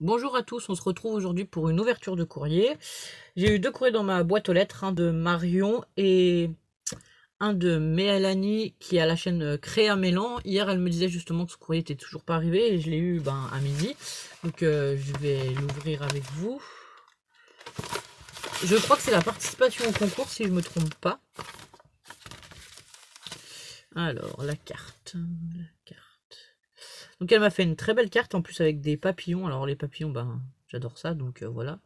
Bonjour à tous, on se retrouve aujourd'hui pour une ouverture de courrier. J'ai eu 2 courriers dans ma boîte aux lettres, un de Marion et un de Mélanie qui a la chaîne Créa Mélan. Hier, elle me disait justement que ce courrier était toujours pas arrivé et je l'ai eu à midi. Donc je vais l'ouvrir avec vous. Je crois que c'est la participation au concours si je me trompe pas. Alors, la carte. Donc elle m'a fait une très belle carte en plus avec des papillons. Alors les papillons, j'adore ça, donc voilà.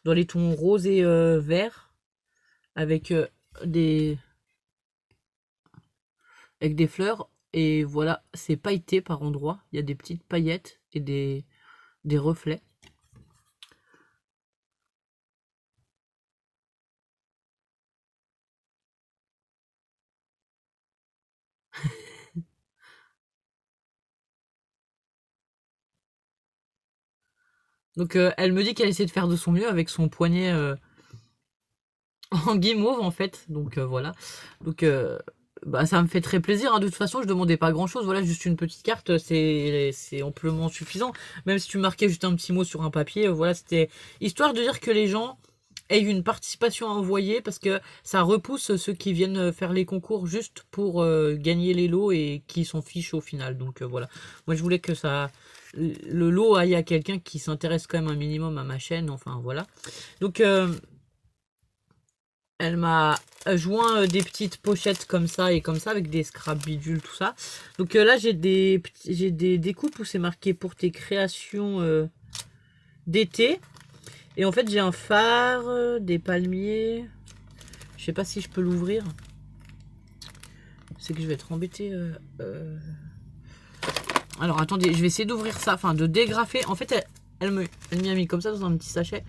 Dans les tons rose et vert, avec des fleurs. Et voilà, c'est pailleté par endroits. Il y a des petites paillettes et des reflets. Donc elle me dit qu'elle essaie de faire de son mieux avec son poignet en guimauve en fait. Donc voilà. Donc ça me fait très plaisir. De toute façon, je demandais pas grand chose. Voilà, juste une petite carte, c'est amplement suffisant. Même si tu marquais juste un petit mot sur un papier, voilà, c'était histoire de dire que les gens aient une participation à envoyer parce que ça repousse ceux qui viennent faire les concours juste pour gagner les lots et qui s'en fichent au final. Donc voilà. Moi, je voulais que le lot aille à quelqu'un qui s'intéresse quand même un minimum à ma chaîne. Enfin voilà. Donc elle m'a joint des petites pochettes comme ça et comme ça avec des scrap bidules, tout ça. Donc là, j'ai des découpes où c'est marqué pour tes créations d'été. Et en fait, j'ai un phare, des palmiers. Je sais pas si je peux l'ouvrir. C'est que je vais être embêtée. Alors attendez, je vais essayer d'ouvrir ça, enfin de dégrafer. En fait, elle m'y a mis comme ça dans un petit sachet.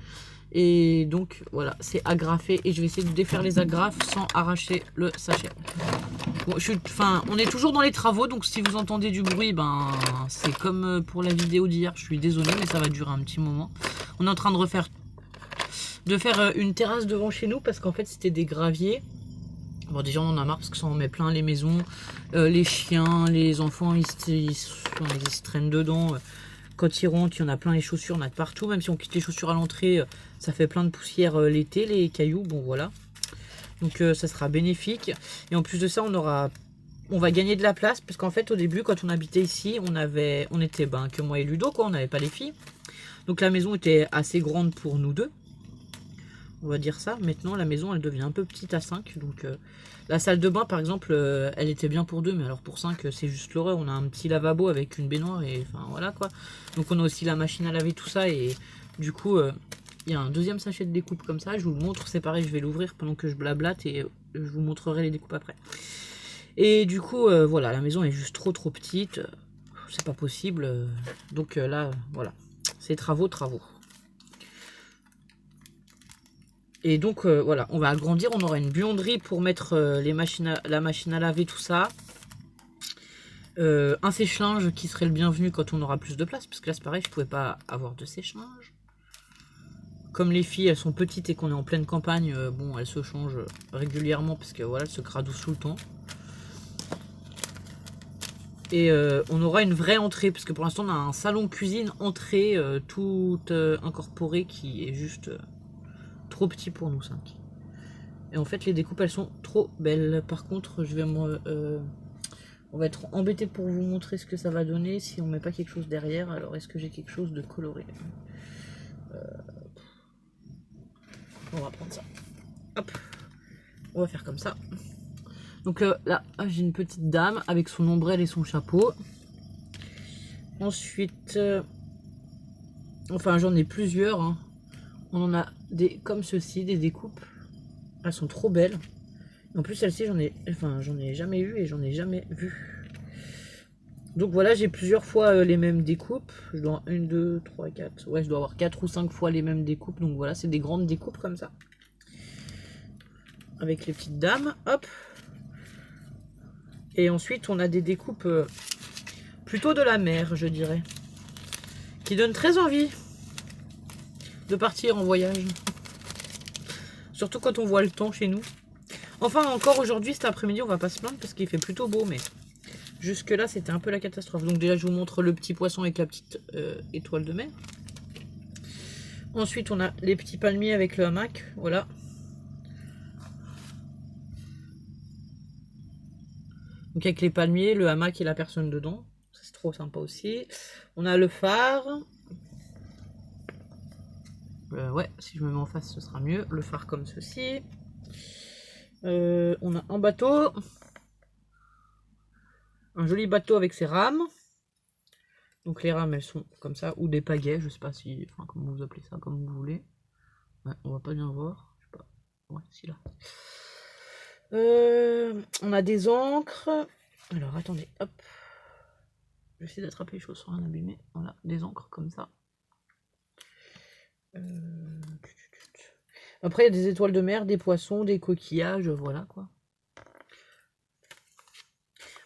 Et donc voilà, c'est agrafé et je vais essayer de défaire les agrafes sans arracher le sachet. Bon, on est toujours dans les travaux, donc si vous entendez du bruit, c'est comme pour la vidéo d'hier. Je suis désolée, mais ça va durer un petit moment. On est en train de faire une terrasse devant chez nous parce qu'en fait c'était des graviers. Bon, déjà on en a marre parce que ça en met plein les maisons, les chiens, les enfants, ils se traînent dedans. Quand ils rentrent, il y en a plein les chaussures, on a de partout. Même si on quitte les chaussures à l'entrée, ça fait plein de poussière l'été, les cailloux. Bon voilà. Donc ça sera bénéfique. Et en plus de ça, on va gagner de la place. Parce qu'en fait, au début, quand on habitait ici, on était que moi et Ludo, quoi. On n'avait pas les filles. Donc la maison était assez grande pour nous deux. On va dire ça. Maintenant, la maison, elle devient un peu petite à 5. Donc la salle de bain, par exemple, elle était bien pour 2. Mais alors pour 5, c'est juste l'horreur. On a un petit lavabo avec une baignoire. Et enfin, voilà quoi. Donc on a aussi la machine à laver, tout ça. Et du coup, il y a un deuxième sachet de découpe comme ça. Je vous le montre. C'est pareil, je vais l'ouvrir pendant que je blablate. Et je vous montrerai les découpes après. Et du coup, voilà. La maison est juste trop petite. C'est pas possible. Donc là, voilà. C'est travaux. Et donc voilà, on va agrandir, on aura une buanderie pour mettre la machine à laver, tout ça. Un sèche-linge qui serait le bienvenu quand on aura plus de place, parce que là c'est pareil, je pouvais pas avoir de sèche-linge. Comme les filles elles sont petites et qu'on est en pleine campagne, bon elles se changent régulièrement parce que voilà, elles se gradoussent tout le temps. Et on aura une vraie entrée, parce que pour l'instant on a un salon cuisine entrée tout incorporé qui est juste trop petit pour nous 5. Et en fait les découpes elles sont trop belles. Par contre on va être embêté pour vous montrer ce que ça va donner si on met pas quelque chose derrière. Alors est-ce que j'ai quelque chose de coloré? On va prendre ça. Hop. On va faire comme ça. Donc là j'ai une petite dame avec son ombrelle et son chapeau. Ensuite enfin j'en ai plusieurs hein. On en a des comme ceci, des découpes. Elles sont trop belles. En plus celle-ci j'en ai jamais eu et j'en ai jamais vu. Donc voilà, j'ai plusieurs fois les mêmes découpes. Je dois 1, 2, 3, 4. Ouais, je dois avoir 4 ou 5 fois les mêmes découpes. Donc voilà, c'est des grandes découpes comme ça. Avec les petites dames. Hop. Et ensuite, on a des découpes plutôt de la mer, je dirais. Qui donnent très envie de partir en voyage. Surtout quand on voit le temps chez nous. Enfin, encore aujourd'hui, cet après-midi, on va pas se plaindre parce qu'il fait plutôt beau, mais jusque là, c'était un peu la catastrophe. Donc déjà, je vous montre le petit poisson avec la petite étoile de mer. Ensuite, on a les petits palmiers avec le hamac. Voilà. Donc avec les palmiers, le hamac et la personne dedans. C'est trop sympa aussi. On a le phare. Ouais, si je me mets en face, ce sera mieux. Le phare comme ceci. On a un bateau. Un joli bateau avec ses rames. Donc les rames, elles sont comme ça. Ou des pagaies, je sais pas si... Enfin, comment vous appelez ça, comme vous voulez. Ouais, on va pas bien voir. Je sais pas. Ouais, si là. On a des encres. Alors, attendez. Hop. Je vais essayer d'attraper les choses sans rien abîmer. Voilà, des encres comme ça. Après, il y a des étoiles de mer, des poissons, des coquillages. Voilà, quoi.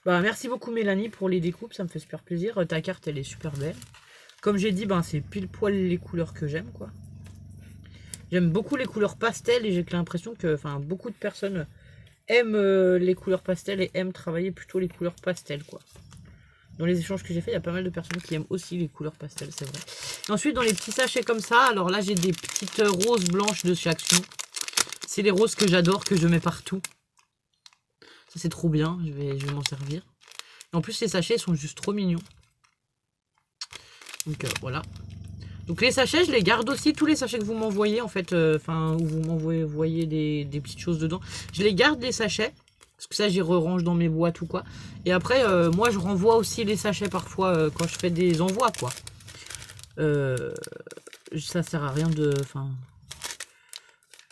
Bah, merci beaucoup Mélanie pour les découpes, ça me fait super plaisir. Ta carte elle est super belle. Comme j'ai dit, ben, c'est pile poil les couleurs que j'aime quoi. J'aime beaucoup les couleurs pastel et j'ai l'impression que beaucoup de personnes aiment les couleurs pastel et aiment travailler plutôt les couleurs pastel quoi. Dans les échanges que j'ai fait, il y a pas mal de personnes qui aiment aussi les couleurs pastel, c'est vrai. Et ensuite dans les petits sachets comme ça, alors là j'ai des petites roses blanches de chez Action. C'est les roses que j'adore, que je mets partout. Ça c'est trop bien, je vais m'en servir. Et en plus les sachets sont juste trop mignons. Donc voilà. Donc les sachets je les garde aussi, tous les sachets que vous m'envoyez en fait, où vous m'envoyez des petites choses dedans. Je les garde les sachets, parce que ça j'y range dans mes boîtes ou quoi. Et après moi je renvoie aussi les sachets parfois quand je fais des envois quoi. Ça sert à rien de...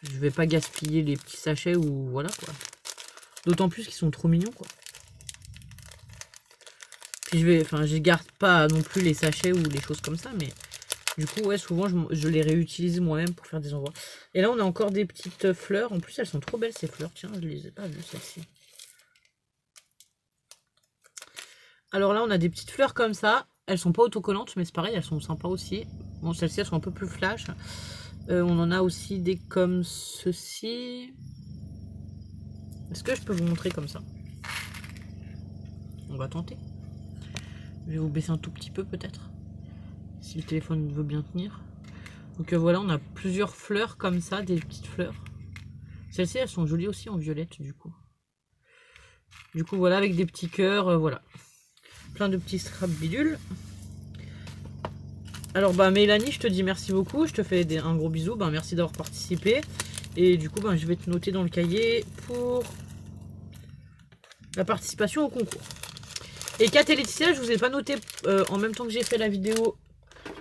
je vais pas gaspiller les petits sachets ou voilà quoi. D'autant plus qu'ils sont trop mignons quoi. Puis je garde pas non plus les sachets ou les choses comme ça, mais du coup ouais souvent je les réutilise moi-même pour faire des envois. Et là on a encore des petites fleurs, en plus elles sont trop belles ces fleurs, tiens je les ai pas vues celles-ci. Alors là on a des petites fleurs comme ça, elles sont pas autocollantes mais c'est pareil, elles sont sympas aussi. Bon celles-ci elles sont un peu plus flash. On en a aussi des comme ceci. Est-ce que je peux vous montrer comme ça? On va tenter. Je vais vous baisser un tout petit peu peut-être. Si le téléphone veut bien tenir. Donc voilà, on a plusieurs fleurs comme ça, des petites fleurs. Celles-ci, elles sont jolies aussi en violette du coup. Du coup voilà, avec des petits cœurs, voilà. Plein de petits straps bidules. Alors bah Mélanie, je te dis merci beaucoup. Je te fais un gros bisou. Bah, merci d'avoir participé. Et du coup, bah, je vais te noter dans le cahier pour la participation au concours. Et Kat et Laetitia, je vous ai pas noté en même temps que j'ai fait la vidéo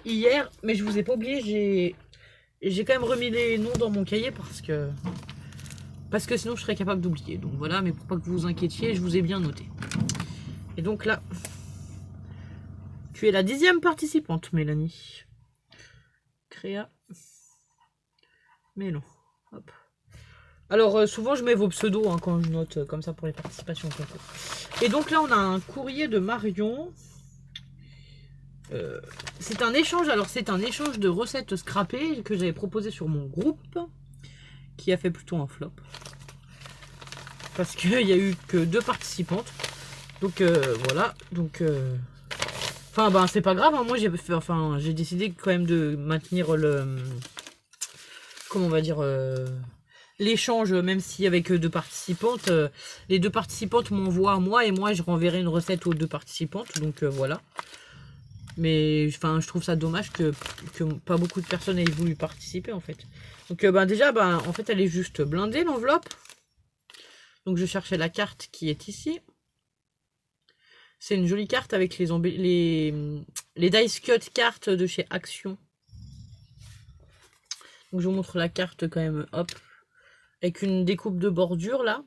hier, mais je vous ai pas oublié, j'ai quand même remis les noms dans mon cahier parce que sinon je serais capable d'oublier. Donc voilà, mais pour pas que vous vous inquiétiez, je vous ai bien noté. Et donc là, tu es la 10e participante, Mélanie. Créa Mélon. Hop. Alors souvent je mets vos pseudos hein, quand je note comme ça pour les participations au concours. Et donc là on a un courrier de Marion. C'est un échange, alors c'est un échange de recettes scrappées que j'avais proposé sur mon groupe, qui a fait plutôt un flop. Parce qu'il n'y a eu que 2 participantes. Donc voilà, donc... c'est pas grave, hein. Moi j'ai décidé quand même de maintenir le... Comment on va dire... l'échange, même si avec 2 participantes, les 2 participantes m'envoient à moi et moi je renverrai une recette aux 2 participantes, donc voilà. Mais je trouve ça dommage que pas beaucoup de personnes aient voulu participer en fait. Donc déjà, en fait elle est juste blindée l'enveloppe. Donc je cherchais la carte qui est ici. C'est une jolie carte avec les dice cut cartes de chez Action. Donc je vous montre la carte quand même, hop. Avec une découpe de bordure là.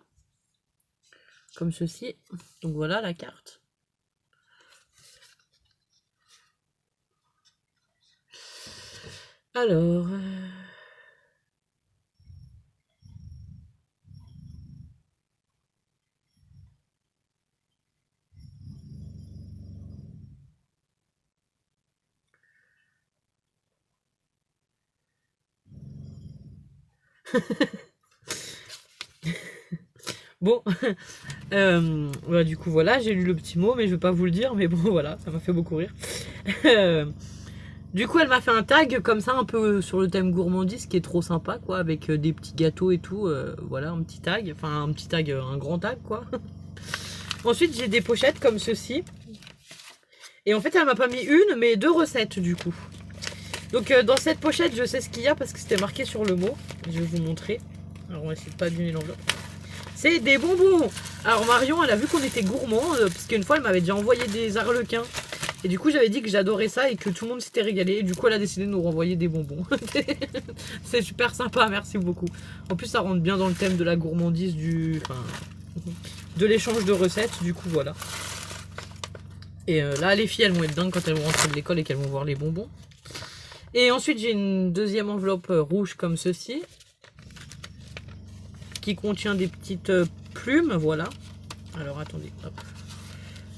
Comme ceci. Donc voilà la carte. Alors... Bon, du coup voilà, j'ai lu le petit mot, mais je vais pas vous le dire, mais bon voilà, ça m'a fait beaucoup rire. Du coup, elle m'a fait un tag comme ça, un peu sur le thème gourmandise, qui est trop sympa, quoi, avec des petits gâteaux et tout. Voilà, un petit tag, enfin un petit tag, un grand tag, quoi. Ensuite, j'ai des pochettes comme ceci. Et en fait, elle m'a pas mis une, mais 2 recettes, du coup. Donc, dans cette pochette, je sais ce qu'il y a parce que c'était marqué sur le mot. Je vais vous montrer. Alors, on va essayer de pas abîmer l'enveloppe. C'est des bonbons. Alors, Marion, elle a vu qu'on était gourmands, parce qu'une fois, elle m'avait déjà envoyé des arlequins. Et du coup, j'avais dit que j'adorais ça et que tout le monde s'était régalé. Et du coup, elle a décidé de nous renvoyer des bonbons. C'est super sympa, merci beaucoup. En plus, ça rentre bien dans le thème de la gourmandise, de l'échange de recettes. Du coup, voilà. Et là, les filles, elles vont être dingues quand elles vont rentrer de l'école et qu'elles vont voir les bonbons. Et ensuite, j'ai une deuxième enveloppe rouge comme ceci, qui contient des petites plumes, voilà. Alors, attendez, hop.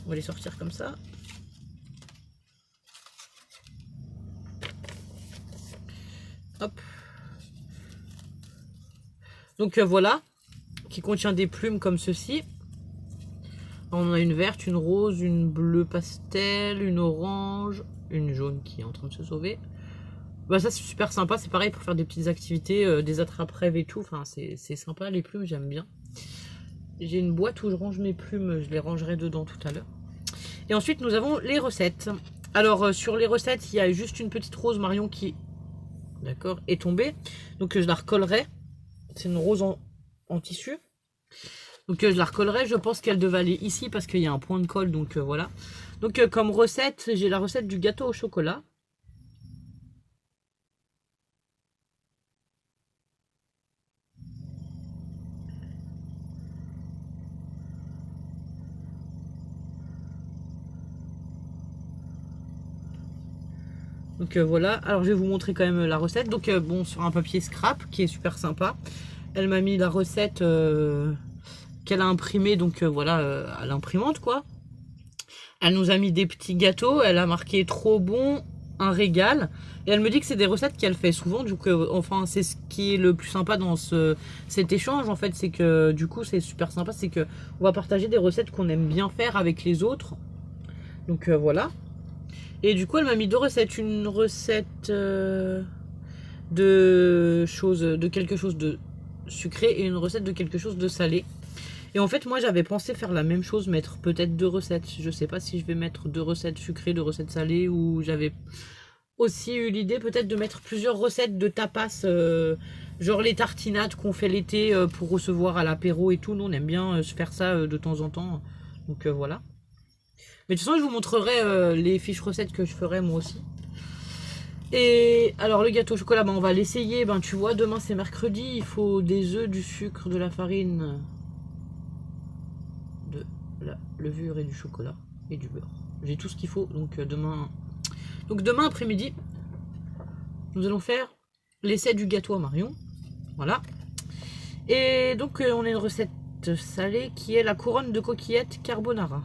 On va les sortir comme ça. Hop. Donc voilà, qui contient des plumes comme ceci. On a une verte, une rose, une bleue pastel, une orange, une jaune qui est en train de se sauver. Bah ça c'est super sympa, c'est pareil pour faire des petites activités, des attrape-rêves et tout. Enfin c'est sympa les plumes, j'aime bien. J'ai une boîte où je range mes plumes, je les rangerai dedans tout à l'heure. Et ensuite nous avons les recettes. Alors sur les recettes, il y a juste une petite rose Marion qui, d'accord, est tombée. Donc je la recollerai. C'est une rose en tissu. Donc je la recollerai, je pense qu'elle devait aller ici parce qu'il y a un point de colle, donc voilà. Donc comme recette, j'ai la recette du gâteau au chocolat. Donc voilà, alors je vais vous montrer quand même la recette. Donc bon, sur un papier scrap qui est super sympa. Elle m'a mis la recette qu'elle a imprimée, donc voilà, à l'imprimante quoi. Elle nous a mis des petits gâteaux, elle a marqué trop bon, un régal. Et elle me dit que c'est des recettes qu'elle fait souvent, du coup, enfin c'est ce qui est le plus sympa dans cet échange en fait, c'est que du coup c'est super sympa, c'est que on va partager des recettes qu'on aime bien faire avec les autres. Donc voilà. Et du coup, elle m'a mis 2 recettes. Une recette de quelque chose de sucré et une recette de quelque chose de salé. Et en fait, moi, j'avais pensé faire la même chose, mettre peut-être 2 recettes. Je sais pas si je vais mettre 2 recettes sucrées, 2 recettes salées, ou j'avais aussi eu l'idée peut-être de mettre plusieurs recettes de tapas, genre les tartinades qu'on fait l'été pour recevoir à l'apéro et tout. Nous, on aime bien se faire ça de temps en temps. Donc voilà. Mais de toute façon, je vous montrerai les fiches recettes que je ferai moi aussi. Et alors, le gâteau au chocolat, on va l'essayer. Ben, tu vois, demain c'est mercredi. Il faut des œufs, du sucre, de la farine, de la levure et du chocolat et du beurre. J'ai tout ce qu'il faut. Donc, demain après-midi, nous allons faire l'essai du gâteau à Marion. Voilà. Et donc, on a une recette salée qui est la couronne de coquillettes carbonara.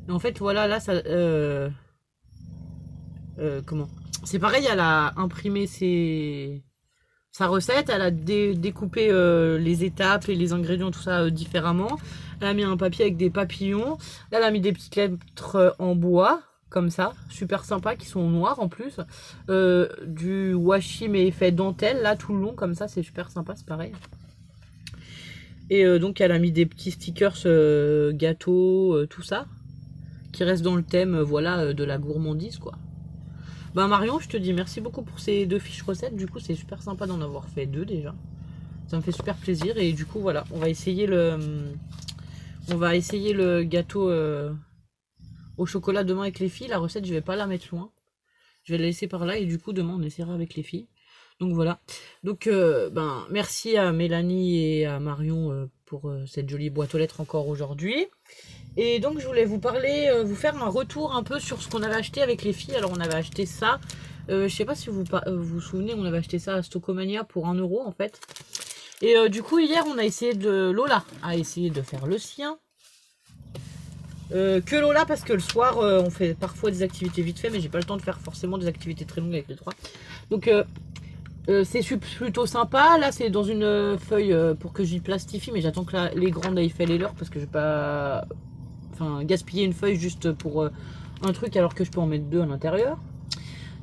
En fait, voilà, là, ça... comment? C'est pareil, elle a imprimé sa recette, elle a découpé les étapes et les ingrédients, tout ça différemment. Elle a mis un papier avec des papillons. Là, elle a mis des petites lettres en bois, comme ça, super sympa, qui sont noires en plus. Du washi, mais fait dentelle, là, tout le long, comme ça, c'est super sympa, c'est pareil. Et donc, elle a mis des petits stickers gâteaux, tout ça, qui reste dans le thème voilà de la gourmandise quoi. Bah Marion, je te dis merci beaucoup pour ces 2 fiches recettes, du coup c'est super sympa d'en avoir fait 2 déjà. Ça me fait super plaisir et du coup voilà, on va essayer le gâteau au chocolat demain avec les filles. La recette, je vais pas la mettre loin. Je vais la laisser par là et du coup demain on essaiera avec les filles. Donc voilà. Donc ben merci à Mélanie et à Marion pour cette jolie boîte aux lettres encore aujourd'hui. Et donc je voulais vous parler, vous faire un retour un peu sur ce qu'on avait acheté avec les filles. Alors on avait acheté ça, je sais pas si vous vous souvenez, on avait acheté ça à Stocomania pour 1 € en fait. Et du coup hier on a essayé Lola a essayé de faire le sien. Que Lola parce que le soir on fait parfois des activités vite fait, mais j'ai pas le temps de faire forcément des activités très longues avec les 3. Donc C'est plutôt sympa. Là, c'est dans une feuille pour que j'y plastifie, mais j'attends que les grandes aient fait les leurs parce que je vais pas gaspiller une feuille juste pour un truc alors que je peux en mettre deux à l'intérieur.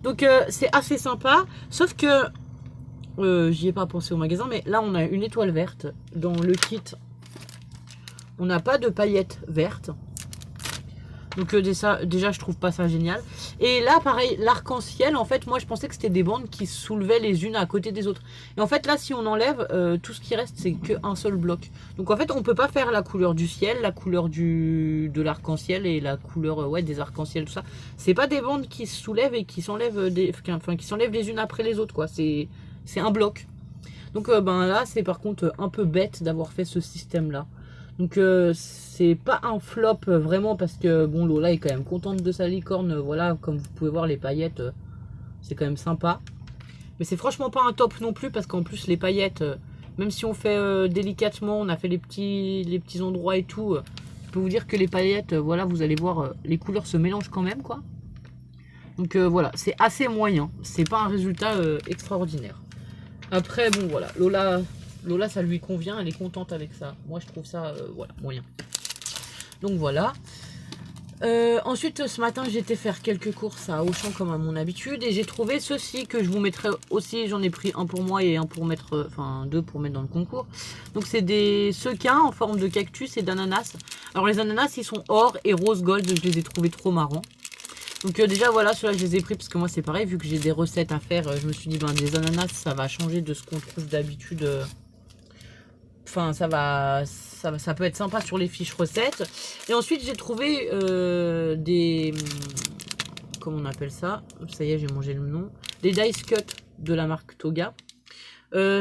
Donc c'est assez sympa, sauf que j'y ai pas pensé au magasin, mais là on a une étoile verte dans le kit. On n'a pas de paillettes vertes. Donc déjà je trouve pas ça génial. Et là pareil, l'arc-en-ciel, en fait moi je pensais que c'était des bandes qui se soulevaient les unes à côté des autres. Et en fait là si on enlève, tout ce qui reste c'est qu'un seul bloc. Donc en fait on peut pas faire la couleur du ciel, la couleur de l'arc-en-ciel et la couleur des arcs-en-ciel, tout ça. C'est pas des bandes qui se soulèvent et qui s'enlèvent qui s'enlèvent les unes après les autres quoi. C'est un bloc. Donc ben là c'est par contre un peu bête d'avoir fait ce système là. Donc c'est pas un flop vraiment parce que bon, Lola est quand même contente de sa licorne. Voilà, comme vous pouvez voir les paillettes, c'est quand même sympa. Mais c'est franchement pas un top non plus parce qu'en plus les paillettes, même si on fait délicatement, on a fait les petits endroits et tout. Je peux vous dire que les paillettes, voilà, vous allez voir, les couleurs se mélangent quand même quoi. Donc voilà, c'est assez moyen. C'est pas un résultat extraordinaire. Après bon voilà, Lola, ça lui convient, elle est contente avec ça. Moi, je trouve ça, voilà, moyen. Donc, voilà. Ensuite, ce matin, j'ai été faire quelques courses à Auchan, comme à mon habitude. Et j'ai trouvé ceci que je vous mettrai aussi. J'en ai pris un pour moi et un pour mettre, enfin, deux pour mettre dans le concours. Donc, c'est des sequins en forme de cactus et d'ananas. Alors, les ananas, ils sont or et rose gold. Je les ai trouvés trop marrants. Donc déjà voilà, ceux-là je les ai pris parce que moi c'est pareil, vu que j'ai des recettes à faire, je me suis dit ben des ananas ça va changer de ce qu'on trouve d'habitude. Enfin, ça peut être sympa sur les fiches recettes. Et ensuite, j'ai trouvé des... Comment on appelle ça? Ça y est, j'ai mangé le nom. Des dice cut de la marque Toga.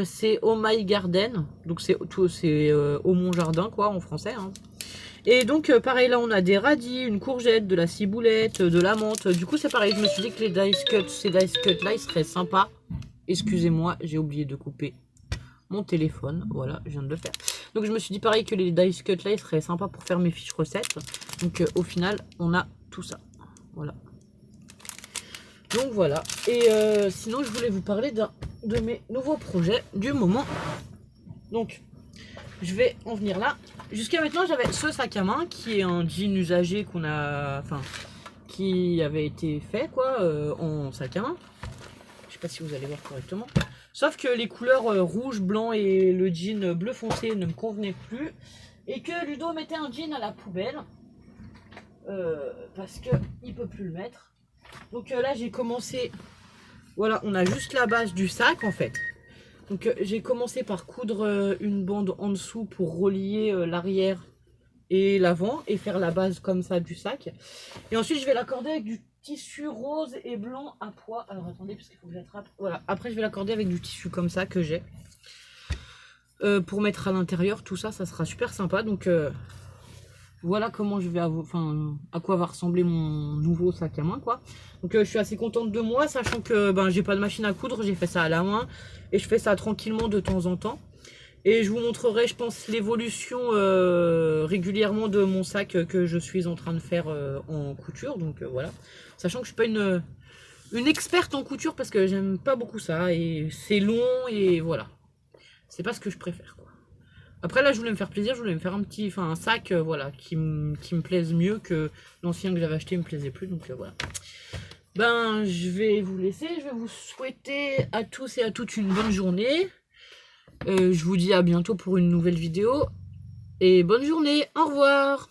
C'est Oh My Garden. Donc, c'est au mon jardin, quoi, en français. Hein. Et donc, pareil, là, on a des radis, une courgette, de la ciboulette, de la menthe. Du coup, c'est pareil. Je me suis dit que ces dice cuts là, ils seraient sympas. Excusez-moi, j'ai oublié de couper mon téléphone, voilà, je viens de le faire. Donc je me suis dit pareil que les dice cut là, ils seraient sympas pour faire mes fiches recettes. Donc au final, on a tout ça, voilà. Donc voilà, et sinon je voulais vous parler de mes nouveaux projets du moment. Donc je vais en venir là. Jusqu'à maintenant, j'avais ce sac à main qui est un jean usagé qu'on a, enfin, qui avait été fait quoi, en sac à main. Je sais pas si vous allez voir correctement. Sauf que les couleurs rouge, blanc et le jean bleu foncé ne me convenaient plus. Et que Ludo mettait un jean à la poubelle. Parce qu'il ne peut plus le mettre. Donc là j'ai commencé. Voilà, on a juste la base du sac en fait. Donc j'ai commencé par coudre une bande en dessous pour relier l'arrière et l'avant. Et faire la base comme ça du sac. Et ensuite je vais l'accorder avec du tissu rose et blanc à pois. Alors attendez parce qu'il faut que j'attrape. Voilà, après je vais l'accorder avec du tissu comme ça que j'ai. Pour mettre à l'intérieur, tout ça, ça sera super sympa. Donc voilà comment je vais à quoi va ressembler mon nouveau sac à main quoi. Donc je suis assez contente de moi, sachant que ben j'ai pas de machine à coudre, j'ai fait ça à la main. Et je fais ça tranquillement de temps en temps. Et je vous montrerai, je pense, l'évolution régulièrement de mon sac que je suis en train de faire en couture. Donc voilà. Sachant que je suis pas une experte en couture parce que j'aime pas beaucoup ça. Et c'est long et voilà. C'est pas ce que je préfère quoi. Après là je voulais me faire plaisir, je voulais me faire un sac voilà, qui me plaise mieux que l'ancien que j'avais acheté me plaisait plus. Donc voilà. Ben je vais vous laisser, je vais vous souhaiter à tous et à toutes une bonne journée. Je vous dis à bientôt pour une nouvelle vidéo. Et bonne journée, au revoir.